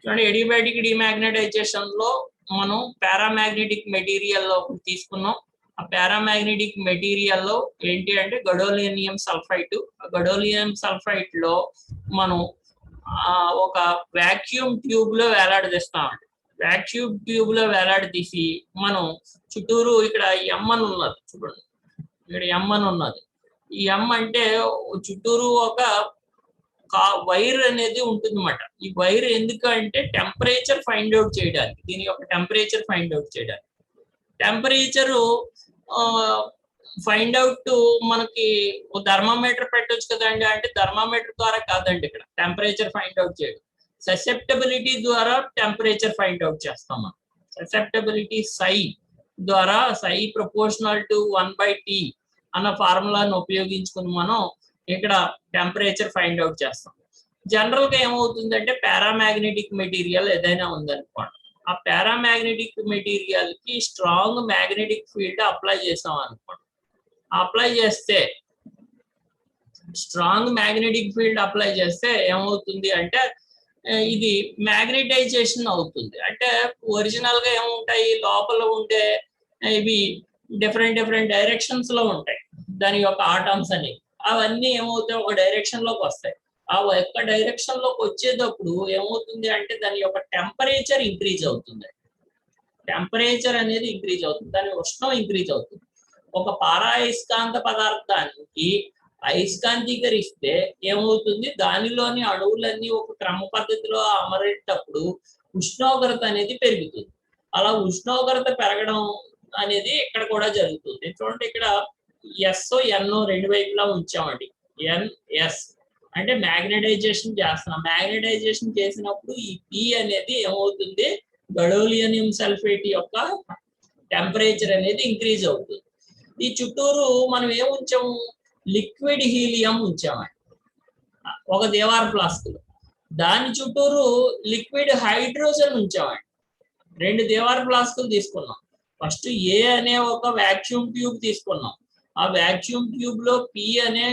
చూడండి ఎడియాబాటిక్ డిమాగ్నటైజేషన్ లో మనం పారామాగ్నెటిక్ మెటీరియల్ తీసుకున్నాం. ఆ పారామాగ్నెటిక్ మెటీరియల్ లో ఏంటి అంటే గడోలినియం సల్ఫైట్. ఆ గడోలినియం సల్ఫైట్ లో మనం ఒక వాక్యూమ్ ట్యూబ్ లో వేలాడదీస్తామండి. వాక్యూమ్ ట్యూబ్ లో వేలాడదీసి మనం చుట్టూరు ఇక్కడ ఎమ్ అని ఉన్నది చూడండి, ఇక్కడ ఎమ్ అని ఉన్నది. ఈ ఎమ్ అంటే చుట్టూరు ఒక వైర్ అనేది ఉంటుంది అన్నమాట. ఈ వైర్ ఎందుకంటే టెంపరేచర్ ఫైండ్ అవుట్ చేయడానికి, దీని యొక్క టెంపరేచర్ ఫైండ్ అవుట్ చేయడానికి. టెంపరేచర్ ఫైండ్ అవుట్ మనకి థర్మామీటర్ పెట్టొచ్చు కదండి, అంటే థర్మామీటర్ ద్వారా కాదండి ఇక్కడ టెంపరేచర్ ఫైండ్ అవుట్ చేయడం. ససెప్టబిలిటీ ద్వారా టెంపరేచర్ ఫైండ్ అవుట్ చేస్తాం మనం. ససెప్టబిలిటీ సై ద్వారా సై ప్రపోర్షనల్ టు 1/T అన్న ఫార్ములాను ఉపయోగించుకుని మనం ఇక్కడ టెంపరేచర్ ఫైండ్ అవుట్ చేస్తాం. జనరల్ గా ఏమవుతుందంటే పారామాగ్నెటిక్ మెటీరియల్ ఏదైనా ఉందనుకోండి, ఆ పారామాగ్నెటిక్ మెటీరియల్ కి స్ట్రాంగ్ మ్యాగ్నెటిక్ ఫీల్డ్ అప్లై చేసాం అనుకోండి. అప్లై చేస్తే స్ట్రాంగ్ మ్యాగ్నెటిక్ ఫీల్డ్ అప్లై చేస్తే ఏమవుతుంది అంటే ఇది మ్యాగ్నెటైజేషన్ అవుతుంది. అంటే ఒరిజినల్ గా ఏముంటాయి లోపల ఉండే ఇవి డిఫరెంట్ డైరెక్షన్స్ లో ఉంటాయి దాని యొక్క ఆటమ్స్ అనేవి. అవన్నీ ఏమవుతాయి ఒక డైరెక్షన్ లోకి వస్తాయి. ఆ యొక్క డైరెక్షన్ లోకి వచ్చేటప్పుడు ఏమవుతుంది అంటే దాని యొక్క టెంపరేచర్ ఇంక్రీజ్ అవుతుంది. టెంపరేచర్ అనేది ఇంక్రీజ్ అవుతుంది, దాని ఉష్ణం ఇంక్రీజ్ అవుతుంది. ఒక పారాయస్కాంత పదార్థానికి అయస్కాంతీకరిస్తే ఏమవుతుంది, దానిలోని అణువులన్నీ ఒక క్రమ పద్ధతిలో అమరేటప్పుడు ఉష్ణోగ్రత అనేది పెరుగుతుంది. అలా ఉష్ణోగ్రత పెరగడం అనేది ఇక్కడ కూడా జరుగుతుంది. చూడండి ఇక్కడ ఎస్ ఎన్ రెండు వైపులా ఉంచామండి. ఎన్ఎస్ అంటే మ్యాగ్నటైజేషన్ చేస్తున్నాం. మ్యాగ్నటైజేషన్ చేసినప్పుడు ఈ పి అనేది ఏమవుతుంది, గడోలినియం సల్ఫేట్ యొక్క టెంపరేచర్ అనేది ఇంక్రీజ్ అవుతుంది. ఈ చుట్టూరు మనం ఏం ఉంచాము, లిక్విడ్ హీలియం ఉంచామండి ఒక దేవార్ ఫ్లాస్క్ లో. దాని చుట్టూరు లిక్విడ్ హైడ్రోజన్ ఉంచామండి. 2 దేవార్ ఫ్లాస్కులు తీసుకున్నాం. ఫస్ట్ ఏ అనే ఒక వాక్యూమ్ ట్యూబ్ తీసుకున్నాం. ఆ వాక్యూమ్ ట్యూబ్ లో పి అనే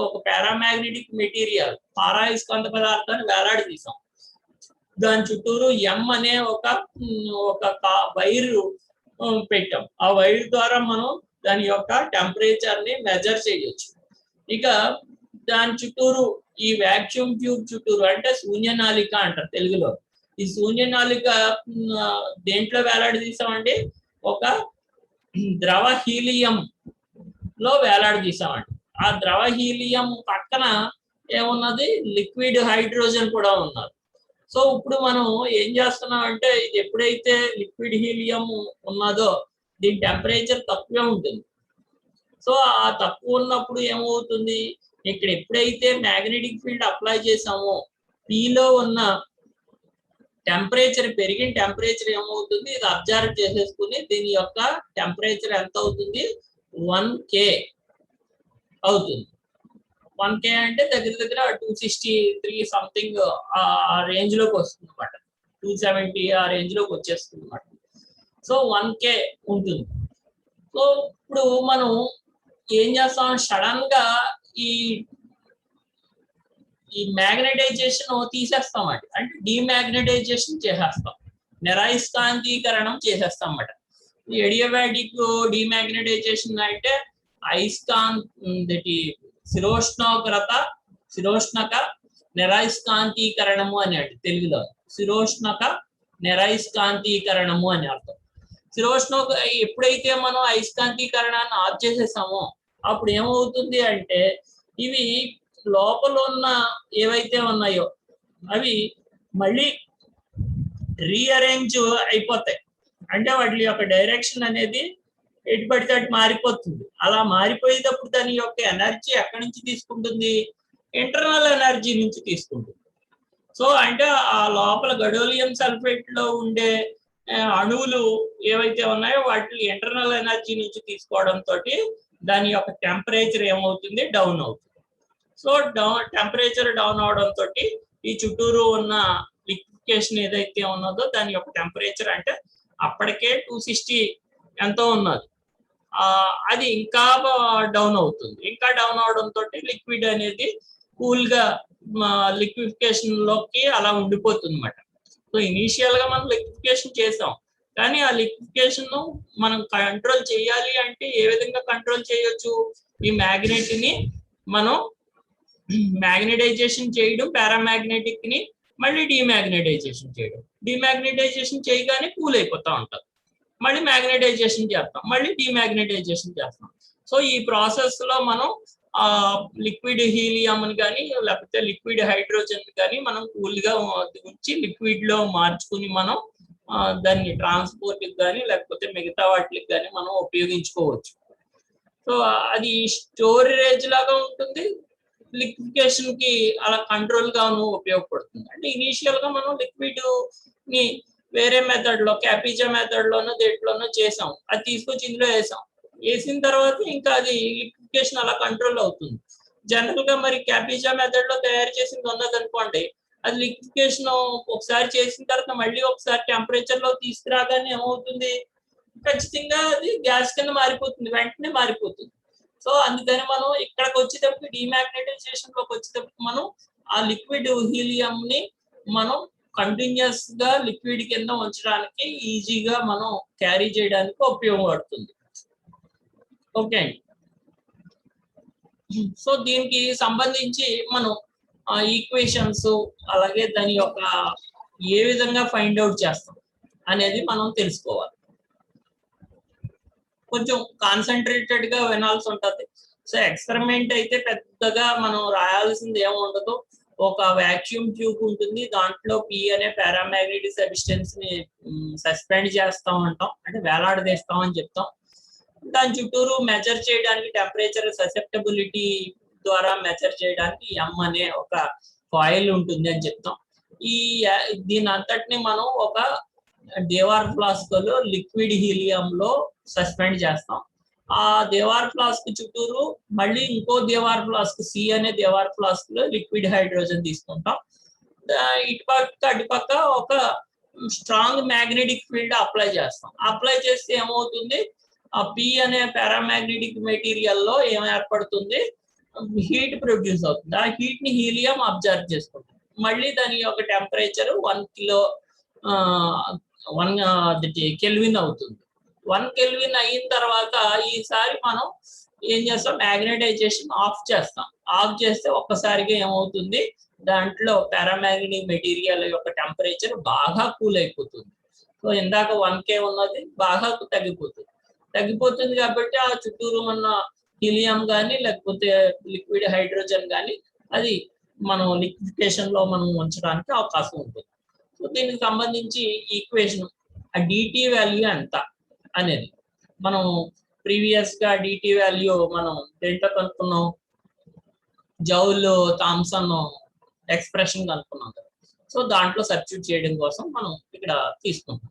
ఒక పారామాగ్నెటిక్ మెటీరియల్ పారాయస్కాంత పదార్థాన్ని వేలాడి తీసాం. దాని చుట్టూరు ఎం అనే ఒక వైర్ పెట్టాం. ఆ వైర్ ద్వారా మనం దాని యొక్క టెంపరేచర్ ని మెజర్ చేయొచ్చు. ఇక దాని చుట్టూరు ఈ వాక్యూమ్ ట్యూబ్ చుట్టూరు అంటే శూన్యనాళిక అంటారు తెలుగులో. ఈ శూన్యనాళిక దేంట్లో వేలాడి తీసామండి, ఒక ద్రవ హీలియం లో వేలాడి తీసామండి. ఆ ద్రవ హీలియం పక్కన ఏమున్నది, లిక్విడ్ హైడ్రోజన్ కూడా ఉన్నది. సో ఇప్పుడు మనం ఏం చేస్తున్నాం అంటే ఇది ఎప్పుడైతే లిక్విడ్ హీలియం ఉన్నదో దీని టెంపరేచర్ తక్కువే ఉంటుంది. సో ఆ తక్కువ ఉన్నప్పుడు ఏమవుతుంది, ఇక్కడ ఎప్పుడైతే మ్యాగ్నెటిక్ ఫీల్డ్ అప్లై చేసామో పీలో ఉన్న టెంపరేచర్ పెరిగిన టెంపరేచర్ ఏమవుతుంది, ఇది అబ్జర్వ్ చేసేసుకుని దీని యొక్క టెంపరేచర్ ఎంత అవుతుంది, 1K అవుతుంది. 1K అంటే దగ్గర 263 సంథింగ్ ఆ రేంజ్ లోకి వస్తుంది అనమాట. 270 ఆ రేంజ్ లోకి వచ్చేస్తుంది అనమాట. సో 1K ఉంటుంది. సో ఇప్పుడు మనం ఏం చేస్తాం, సడన్ గా ఈ మ్యాగ్నటైజేషన్ తీసేస్తాం అండి, అంటే డిమాగ్నటైజేషన్ చేసేస్తాం, నిరయస్కాంతీకరణం చేసేస్తాం అన్నమాట. ఈ ఎడియాబాటిక్ డిమాగ్నటైజేషన్ అంటే శిరోష్ణక నిరయస్కాంతీకరణము అని అంటే తెలుగులో శిరోష్ణక నిరయస్కాంతీకరణము అని అర్థం. ఎప్పుడైతే మనం అయస్కాంతీకరణాన్ని ఆఫ్ చేసేసామో అప్పుడు ఏమవుతుంది అంటే ఇవి లోపల ఉన్న ఏవైతే ఉన్నాయో అవి మళ్ళీ రీఅరేంజ్ అయిపోతాయి. అంటే వాటి యొక్క డైరెక్షన్ అనేది ఎటు పడితే అటు మారిపోతుంది. అలా మారిపోయేటప్పుడు దాని యొక్క ఎనర్జీ ఎక్కడి నుంచి తీసుకుంటుంది, ఇంటర్నల్ ఎనర్జీ నుంచి తీసుకుంటుంది. సో అంటే ఆ లోపల గడోలియం సల్ఫేట్ లో ఉండే అణువులు ఏవైతే ఉన్నాయో వాటి ఇంటర్నల్ ఎనర్జీ నుంచి తీసుకోవడంతో దాని యొక్క టెంపరేచర్ ఏమవుతుంది, డౌన్ అవుతుంది. సో టెంపరేచర్ డౌన్ అవడంతో ఈ చుట్టూరు ఉన్న లిక్విఫికేషన్ ఏదైతే ఉన్నదో దాని యొక్క టెంపరేచర్ అంటే అప్పటికే 260 ఎంతో ఉన్నది, అది ఇంకా డౌన్ అవుతుంది. ఇంకా డౌన్ అవడంతో లిక్విడ్ అనేది కూల్ గా లిక్విఫికేషన్ లోకి అలా ఉండిపోతుంది అన్నమాట. సో ఇనీషియల్ గా మనం లిక్విఫికేషన్ చేసాం, కానీ ఆ లిక్విఫికేషన్ మనం కంట్రోల్ చేయాలి అంటే ఏ విధంగా కంట్రోల్ చేయొచ్చు? ఈ మ్యాగ్నెట్ ని మనం మ్యాగ్నెటైజేషన్ చేయడం, పారామాగ్నెటిక్ ని మళ్ళీ డిమాగ్నెటైజేషన్ చేయడం. డిమాగ్నెటైజేషన్ చేయగానే కూల్ అయిపోతా ఉంటుంది, మళ్ళీ మ్యాగ్నెటైజేషన్ చేస్తాం, మళ్ళీ డిమాగ్నెటైజేషన్ చేస్తాం. సో ఈ ప్రాసెస్ లో మనం లిక్విడ్ హీలియం కానీ లేకపోతే లిక్విడ్ హైడ్రోజన్ కానీ మనం కూల్ గా ఉంచి లిక్విడ్ లో మార్చుకుని మనం దాన్ని ట్రాన్స్పోర్ట్ కానీ లేకపోతే మిగతా వాటికి కానీ మనం ఉపయోగించుకోవచ్చు. సో అది స్టోరేజ్ లాగా ఉంటుంది, లిక్విఫికేషన్ కి అలా కంట్రోల్ గాను ఉపయోగపడుతుంది. అంటే ఇనీషియల్ గా మనం లిక్విడ్ ని వేరే మెథడ్ లో క్యాపిజా మెథడ్ లోనో దేంట్లోనో చేసాం, అది తీసుకొచ్చి ఇందులో వేసిన తర్వాత ఇంకా అది లిక్విఫికేషన్ అలా కంట్రోల్ అవుతుంది. జనరల్ గా మరి క్యాపిజా మెథడ్ లో తయారు చేసింది ఉన్నది అనుకోండి, అది లిక్విఫికేషన్ ఒకసారి చేసిన తర్వాత మళ్ళీ ఒకసారి టెంపరేచర్ లో తీసుకురాగానే ఏమవుతుంది, ఖచ్చితంగా అది గ్యాస్ కింద మారిపోతుంది, వెంటనే మారిపోతుంది. సో అందుకని మనం ఇక్కడికి వచ్చేటప్పుడు డిమాగ్నెటైజేషన్ లోకి వచ్చేటప్పుడు మనం ఆ లిక్విడ్ హీలియం ని మనం కంటిన్యూస్ గా లిక్విడ్ కింద ఉంచడానికి ఈజీగా మనం క్యారీ చేయడానికి ఉపయోగపడుతుంది. ఓకే అండి. సో దీనికి సంబంధించి మనం ఈక్వేషన్స్ అలాగే దాని యొక్క ఏ విధంగా ఫైండ్ అవుట్ చేస్తాం అనేది మనం తెలుసుకోవాలి. కొంచెం కాన్సన్ట్రేటెడ్ గా వినాల్సి ఉంటుంది. సో ఎక్స్పెరిమెంట్ అయితే పెద్దగా మనం రాయాల్సింది ఏమి ఉండదు. ఒక వాక్యూమ్ ట్యూబ్ ఉంటుంది, దాంట్లో పి అనే పారామాగ్నెటిక్ సబ్స్టెన్స్ ని సస్పెండ్ చేస్తాం అంటాం, అంటే వేలాడదీస్తాం అని చెప్తాం. దాని చుట్టూరు మెజర్ చేయడానికి టెంపరేచర్ ససెప్టబిలిటీ ద్వారా మెజర్ చేయడానికి ఎం అనే ఒక కాయిల్ ఉంటుంది అని చెప్తాం. దీని అంతటిని మనం ఒక దేవార్ ఫ్లాస్క్ లో లిక్విడ్ హీలియం లో సస్పెండ్ చేస్తాం. ఆ దేవార్ ఫ్లాస్క్ చుట్టూరు మళ్ళీ ఇంకో దేవార్ ఫ్లాస్క్ సి అనే దేవార్ ఫ్లాస్క్ లో లిక్విడ్ హైడ్రోజన్ తీసుకుంటాం. ఇటుపక్క అటుపక్క ఒక స్ట్రాంగ్ మ్యాగ్నెటిక్ ఫీల్డ్ అప్లై చేస్తాం. అప్లై చేస్తే ఏమవుతుంది, ఆ పి అనే పారామాగ్నెటిక్ మెటీరియల్ లో ఏం ఏర్పడుతుంది, హీట్ ప్రొడ్యూస్ అవుతుంది. ఆ హీట్ ని హీలియం అబ్జర్వ్ చేసుకుంటుంది. మళ్ళీ దాని యొక్క టెంపరేచర్ 1 కెల్విన్ అవుతుంది. 1 కెల్విన్ అయిన తర్వాత ఈసారి మనం ఏం చేస్తాం, మ్యాగ్నెటైజేషన్ ఆఫ్ చేస్తాం. ఆఫ్ చేస్తే ఒక్కసారిగా ఏమవుతుంది, దాంట్లో పారామాగ్నెటిక్ మెటీరియల్ యొక్క టెంపరేచర్ బాగా కూల్ అయిపోతుంది. సో ఇందాక 1K ఉన్నది బాగా తగ్గిపోతుంది కాబట్టి ఆ చుట్టూరు ఉన్న హీలియం కానీ లేకపోతే లిక్విడ్ హైడ్రోజన్ కానీ అది మనం లిక్విఫికేషన్ లో మనం ఉంచడానికి అవకాశం ఉంటుంది. సో దీనికి సంబంధించి ఈక్వేషన్ ఆ డిటి వాల్యూ ఎంత అనేది మనం ప్రీవియస్ గా డిటి వాల్యూ మనం దేంట్లో కనుక్కున్నాం, జౌల్ థామ్సన్ ఎక్స్ప్రెషన్ కనుక్కున్నాం కదా. సో దాంట్లో సబ్స్టిట్యూట్ చేయడం కోసం మనం ఇక్కడ తీసుకుంటాం.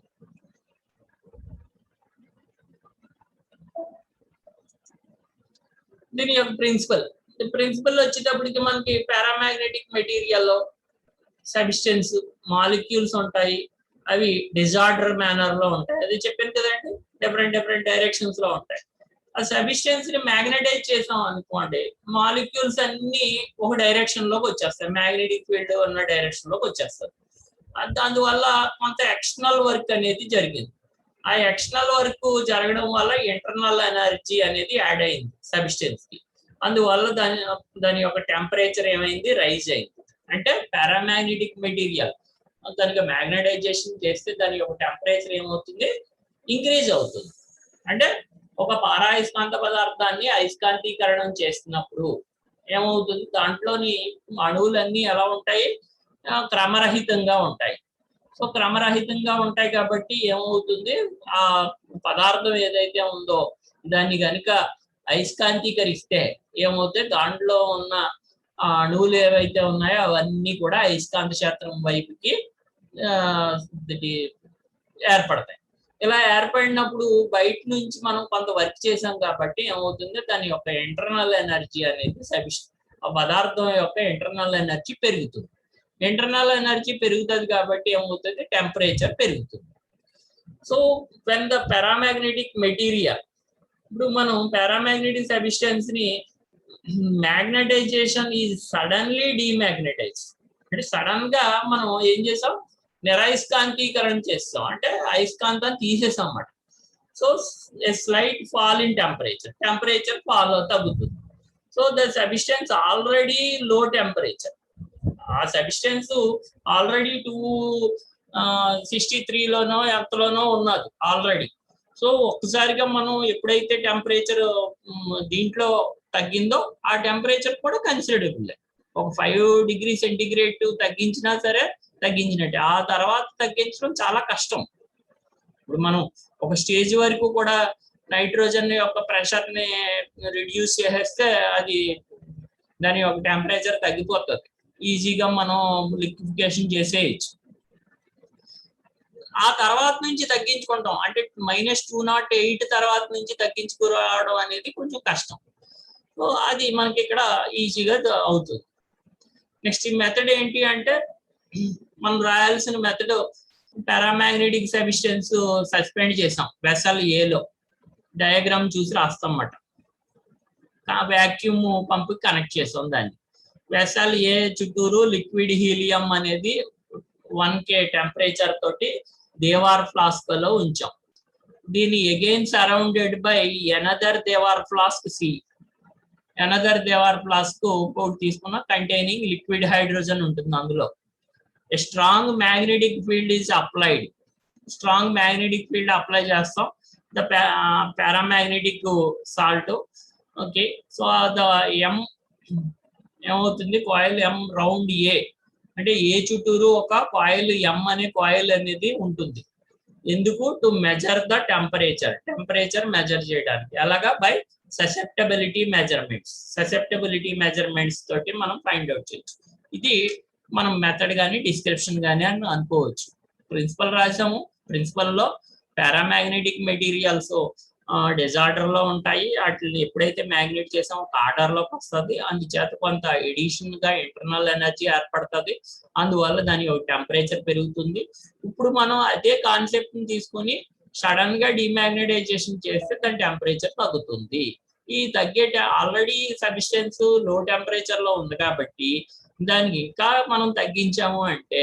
దీని యొక్క ప్రిన్సిపల్ వచ్చేటప్పటికి మనకి పారామాగ్నెటిక్ మెటీరియల్ సబ్స్టెన్స్ మాలిక్యూల్స్ ఉంటాయి, అవి డిజార్డర్ మేనర్ లో ఉంటాయి. అది చెప్పాను కదండి, డిఫరెంట్ డైరెక్షన్స్ లో ఉంటాయి. ఆ సబ్స్టెన్స్ ని మ్యాగ్నెటైజ్ చేసాం అనుకోండి, మాలిక్యూల్స్ అన్ని ఒక డైరెక్షన్ లోకి వచ్చేస్తాయి, మ్యాగ్నెటిక్ ఫీల్డ్ ఉన్న డైరెక్షన్ లోకి వచ్చేస్తారు. అందువల్ల కొంత ఎక్స్టర్నల్ వర్క్ అనేది జరిగింది. ఆ ఎక్స్టర్నల్ వర్క్ జరగడం వల్ల ఇంటర్నల్ ఎనర్జీ అనేది యాడ్ అయింది సబ్స్టెన్స్ కి. అందువల్ల దాని యొక్క టెంపరేచర్ ఏమైంది, రైజ్ అయింది. అంటే పారామాగ్నెటిక్ మెటీరియల్ దానికి మ్యాగ్నెటైజేషన్ చేస్తే దాని యొక్క టెంపరేచర్ ఏమవుతుంది, ఇంక్రీజ్ అవుతుంది. అంటే ఒక పారాయస్కాంత పదార్థాన్ని అయస్కాంతీకరణం చేస్తున్నప్పుడు ఏమవుతుంది, దాంట్లోని అణువులన్నీ ఎలా ఉంటాయి, క్రమరహితంగా ఉంటాయి. సో క్రమరహితంగా ఉంటాయి కాబట్టి ఏమవుతుంది, ఆ పదార్థం ఏదైతే ఉందో దాన్ని కనుక అయస్కాంతీకరిస్తే ఏమవుతుంది, దాంట్లో ఉన్న అణువులు ఏవైతే ఉన్నాయో అవన్నీ కూడా అయస్కాంత క్షేత్రం వైపుకి ఏర్పడతాయి. ఇలా ఏర్పడినప్పుడు బయట నుంచి మనం కొంత వర్క్ చేసాం కాబట్టి ఏమవుతుంది, దాని యొక్క ఇంటర్నల్ ఎనర్జీ అనేది ఆ పదార్థం యొక్క ఇంటర్నల్ ఎనర్జీ పెరుగుతుంది. ఇంటర్నల్ ఎనర్జీ పెరుగుతుంది కాబట్టి ఏమవుతుంది, టెంపరేచర్ పెరుగుతుంది. So when the paramagnetic material, ఇప్పుడు మనం పారామాగ్నెటిక్ సబ్స్టెన్స్ ని మ్యాగ్నెటైజేషన్ ఈజ్ సడన్లీ డిమాగ్నెటైజ్, అంటే సడన్ గా మనం ఏం చేసాం, నిరయస్కాంతీకరణ చేస్తాం, అంటే అయస్కాంతాన్ని తీసేసాం అన్నమాట. So A slight fall in temperature తగ్గుతుంది. సో ద సబ్స్టెన్స్ ఆల్రెడీ లో టెంపరేచర్, ఆ సబ్స్టెన్స్ ఆల్రెడీ 263లోనో ఎంతలోనో ఉన్నది ఆల్రెడీ. సో ఒక్కసారిగా మనం ఎప్పుడైతే టెంపరేచర్ దీంట్లో తగ్గిందో ఆ టెంపరేచర్ కూడా కన్సిడరబుల్. ఒక 5 డిగ్రీ సెంటిగ్రేడ్ తగ్గించినా సరే తగ్గించినట్టే, ఆ తర్వాత తగ్గించడం చాలా కష్టం. ఇప్పుడు మనం ఒక స్టేజ్ వరకు కూడా నైట్రోజన్ యొక్క ప్రెషర్ ని రిడ్యూస్ చేసేస్తే అది దాని యొక్క టెంపరేచర్ తగ్గిపోతుంది, ఈజీగా మనం లిక్విఫికేషన్ చేసేయచ్చు. ఆ తర్వాత నుంచి తగ్గించుకుంటాం, అంటే -208 తర్వాత నుంచి తగ్గించుకురావడం అనేది కొంచెం కష్టం. సో అది మనకి ఇక్కడ ఈజీగా అవుతుంది. నెక్స్ట్ ఈ మెథడ్ ఏంటి అంటే, మనం రాయాల్సిన మెథడ్ పారామాగ్నెటిక్ సబ్స్టెన్స్ సస్పెండ్ చేసాం వెసల్ ఏలో, డయాగ్రామ్ చూసి రాస్తాం అన్నమాట. వాక్యూమ్ పంప్ కనెక్ట్ చేసాం దాన్ని. వెసల్ ఏ చుట్టూరు లిక్విడ్ హీలియం అనేది 1K టెంపరేచర్ తోటి దేవార్ ఫ్లాస్క్ లో ఉంచాం. దీన్ని again surrounded by another Dewar flask C. Another Dewar flask ఇంకోటి తీసుకున్న కంటైనింగ్ లిక్విడ్ హైడ్రోజన్ ఉంటుంది అందులో. A strong magnetic field is applied. Strong magnetic field apply చేస్తాం, the paramagnetic salt. Okay, so the M ఏమవుతుంది, coil M round A, అంటే A చుట్టూరు ఒక coil M అనే కాయిల్ అనేది ఉంటుంది. ఎందుకు? To measure the temperature measure చేయడానికి. అలాగా బై ససెప్టబిలిటీ మెజర్మెంట్స్ తోటి మనం ఫైండ్ అవుట్ చేయొచ్చు. ఇది మనం మెథడ్ కానీ డిస్క్రిప్షన్ కానీ అని అనుకోవచ్చు. ప్రిన్సిపల్ రాసాము, ప్రిన్సిపల్ లో పారామాగ్నెటిక్ మెటీరియల్స్ డిజార్డర్ లో ఉంటాయి, వాటిని ఎప్పుడైతే మ్యాగ్నెట్ చేసామో ఒక ఆర్డర్ లోకి వస్తుంది, అందుచేత కొంత ఎడిషన్ గా ఇంటర్నల్ ఎనర్జీ ఏర్పడుతుంది, అందువల్ల దాని టెంపరేచర్ పెరుగుతుంది. ఇప్పుడు మనం అదే కాన్సెప్ట్ ని తీసుకొని సడన్ గా డిమాగ్నెటైజేషన్ చేస్తే దాని టెంపరేచర్ తగ్గుతుంది. ఈ తగ్గే ఆల్రెడీ సబ్స్టెన్స్ లో టెంపరేచర్ లో ఉంది కాబట్టి దానికి ఇంకా మనం తగ్గించాము అంటే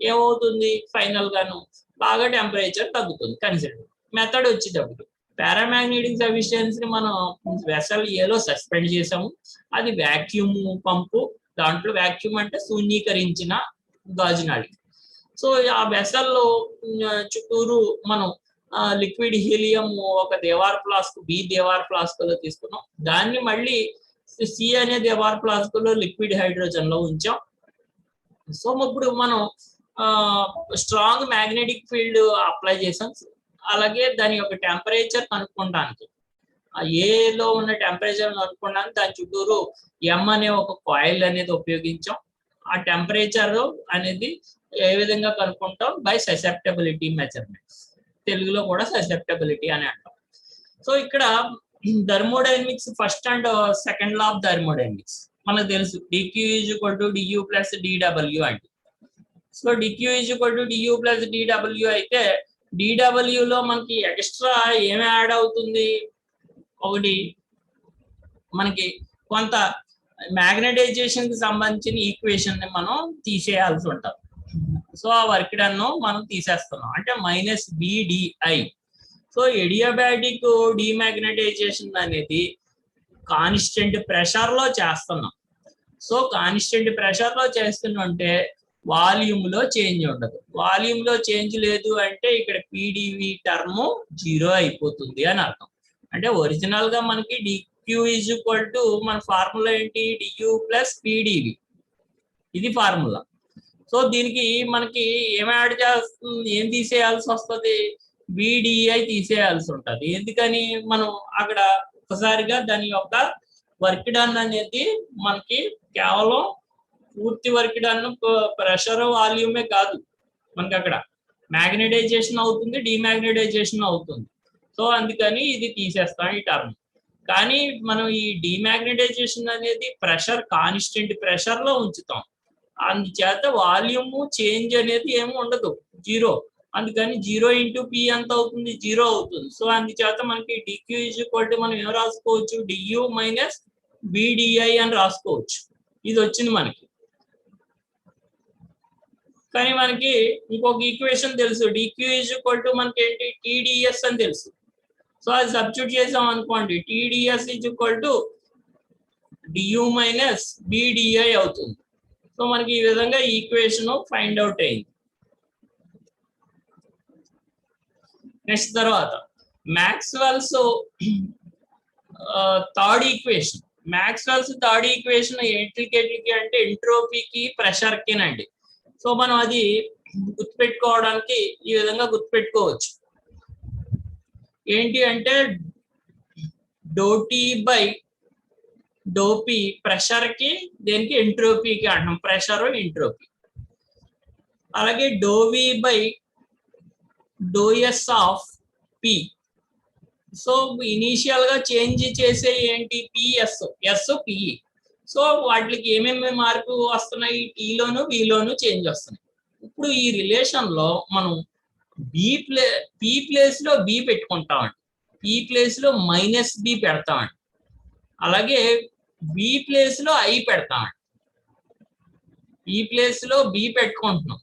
ఏమవుతుంది, ఫైనల్ గాను బాగా టెంపరేచర్ తగ్గుతుంది. కన్సిడర్ మెథడ్ వచ్చేటప్పుడు పారామాగ్నెటిక్ సబ్స్టెన్స్ ని మనం వెసల్ ఏలో సస్పెండ్ చేసాము, అది వాక్యూమ్ పంపు. దాంట్లో వాక్యూమ్ అంటే శూన్యీకరించిన గాజునాళి. సో ఆ వెసల్లో చుట్టూరు మనం లిక్విడ్ హీలియం ఒక Devar flask, B Devar flask లో తీసుకున్నాం, దాన్ని మళ్ళీ సి అనే దేవార్ ఫ్లాస్క్ లో లిక్విడ్ హైడ్రోజన్ లో ఉంచాం. సో ఇప్పుడు మనం స్ట్రాంగ్ మ్యాగ్నెటిక్ ఫీల్డ్ అప్లై చేసాం. అలాగే దాని యొక్క టెంపరేచర్ కనుక్కోవడానికి, ఏలో ఉన్న టెంపరేచర్ కనుక్కోవడానికి దాని చుట్టూరు M అనే ఒక కాయిల్ అనేది ఉపయోగించాం. ఆ టెంపరేచర్ అనేది ఏ విధంగా కనుక్కుంటాం, బై ససెప్టబిలిటీ మెజర్మెంట్స్. తెలుగులో కూడా ససెప్టబిలిటీ అని అంటాం. సో ఇక్కడ thermodynamics first and second law of thermodynamics మనకు తెలుసు, dq = du + dw అంటే. సో dq = du + dw అయితే dw లో మనకి ఎక్స్ట్రా ఏమి యాడ్ అవుతుంది, ఒకటి మనకి కొంత మ్యాగ్నటైజేషన్ కి సంబంధించిన ఈక్వేషన్ ని మనం తీసేయాల్సి ఉంటుంది. సో ఆ వర్క్ డన్ మనం తీసేస్తున్నాం, అంటే -BDI. సో ఎడియాబాటిక్ డిమాగ్నటైజేషన్ అనేది కాన్స్టెంట్ ప్రెషర్ లో చేస్తున్నాం. సో కాన్స్టెంట్ ప్రెషర్ లో చేస్తుంటే వాల్యూమ్ లో చేంజ్ ఉండదు. వాల్యూమ్ లో చేంజ్ లేదు అంటే ఇక్కడ PdV టర్మ్ 0 అయిపోతుంది అని అర్థం. అంటే ఒరిజినల్ గా మనకి dq = మన ఫార్ములా ఏంటి, du + PdV, ఇది ఫార్ములా. సో దీనికి మనకి ఏం తీసేయాల్సి వస్తుంది, BDI తీసేయాల్సి ఉంటుంది. ఎందుకని, మనం అక్కడ ఒకసారిగా దాని యొక్క వర్క్ డన్ అనేది మనకి కేవలం పూర్తి వర్క్ డన్ ప్రెషర్ వాల్యూమే కాదు, మనకి అక్కడ మ్యాగ్నటైజేషన్ అవుతుంది, డిమాగ్నటైజేషన్ అవుతుంది. సో అందుకని ఇది తీసేస్తాం ఈ టర్మ్. కానీ మనం ఈ డిమాగ్నటైజేషన్ అనేది ప్రెషర్ కాన్స్టెంట్ ప్రెషర్ లో ఉంచుతాం, అందుచేత వాల్యూమ్ చేంజ్ అనేది ఏమి ఉండదు, 0. అందుకని 0 × P ఎంత అవుతుంది, 0 అవుతుంది. సో అందుచేత మనకి dq = మనం ఏం రాసుకోవచ్చు, du - BDI అని రాసుకోవచ్చు. ఇది వచ్చింది మనకి. కానీ మనకి ఇంకొక ఈక్వేషన్ తెలుసు, డిక్యూ ఈజ్ ఈక్వల్ టు మనకి ఏంటి టీడీఎస్ అని తెలుసు. సో అది సబ్స్టిట్యూట్ చేసాం అనుకోండి, TdS is equal to dU minus బిడిఐ అవుతుంది. సో మనకి ఈ విధంగా ఈక్వేషన్ ఫైండ్ అవుట్ అయింది. నెక్స్ట్ తర్వాత Maxwell's third equation. Maxwell's third equation ఎట్లకి అంటే ఎంట్రోపీకి ప్రెషర్కినండి. సో మనం అది గుర్తుపెట్టుకోవడానికి ఈ విధంగా గుర్తుపెట్టుకోవచ్చు. ఏంటి అంటే do T by do P pressure కి, దేనికి ఎంట్రోపీకి అంటాం, ప్రెషర్ ఎంట్రోపీ. అలాగే do V by do S of P. So initial గా చేంజ్ చేసే ఏంటి పిఎస్, ఎస్ పిఈ. సో వాటికి ఏమేమి మార్పు వస్తున్నాయి, టీలోను విలోను చేంజ్ వస్తున్నాయి. ఇప్పుడు ఈ రిలేషన్ లో మనం పి ప్లేస్ లో బి పెట్టుకుంటామండి, పి ప్లేస్ లో మైనస్ బి పెడతామండి, అలాగే బి ప్లేస్ లో ఐ పెడతామండి. పి ప్లేస్ లో బి పెట్టుకుంటున్నాం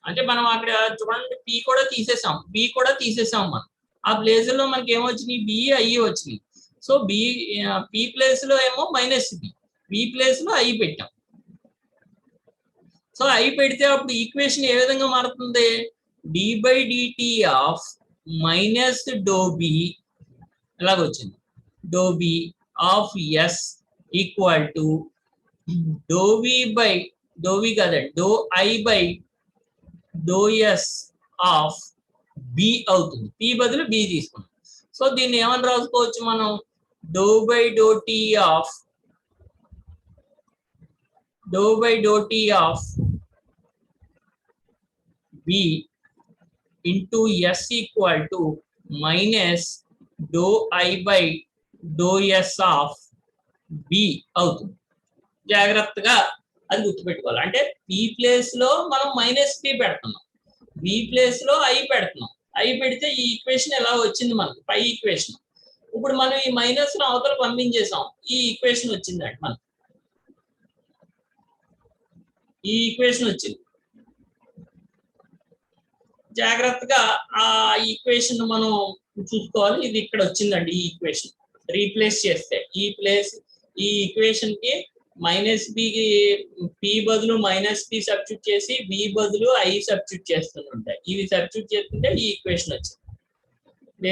అంటే మనం అక్కడ చూడండి పి కూడా తీసేసాం, బి కూడా తీసేసాం. మనం ఆ ప్లేస్ లో మనకి ఏమొచ్చినాయి, బి ఐ వచ్చినాయి. సో పి ప్లేస్ లో ఏమో మైనస్ బి ప్లేస్ లో ఐ పెట్టాం. సో ఐ పెడితే అప్పుడు ఈక్వేషన్ ఏ విధంగా మారుతుంది, D by DT of minus డో బి ఇలాగొచ్చింది, డో B of S equal to do V by డో వి కాదండి, డో I by do S of B అవుతుంది. పి బదులు బి తీసుకున్నాం. సో దీన్ని ఏమని రాసుకోవచ్చు మనం, డో by do tea of B into S equal to minus do I by do S of B అవుతుంది. జాగ్రత్తగా అది గుర్తుపెట్టుకోవాలి. అంటే పి ప్లేస్ లో మనం మైనస్ పి పెడుతున్నాం, బి ప్లేస్ లో ఐ పెడుతున్నాం. ఐ పెడితే ఈ ఈక్వేషన్ ఎలా వచ్చింది మనకి, పై ఈక్వేషన్. ఇప్పుడు మనం ఈ మైనస్ ను అవతల పంపించేసాం, ఈ ఈక్వేషన్ వచ్చిందండి మనకి, ఈ ఈక్వేషన్ వచ్చింది. జాగ్రత్తగా ఆ ఈక్వేషన్ మనం చూసుకోవాలి. ఇది ఇక్కడ వచ్చిందండి, ఈ ఈక్వేషన్ రీప్లేస్ చేస్తే ఈ ఈక్వేషన్ కి మైనస్ బి, పి బదులు మైనస్ పి సబ్స్టిట్యూట్ చేసి బి బదులు ఐ సబ్స్టిట్యూట్ చేస్తుంటాయి. ఇవి సబ్స్టిట్యూట్ చేస్తుంటే ఈ ఈక్వేషన్ వచ్చింది,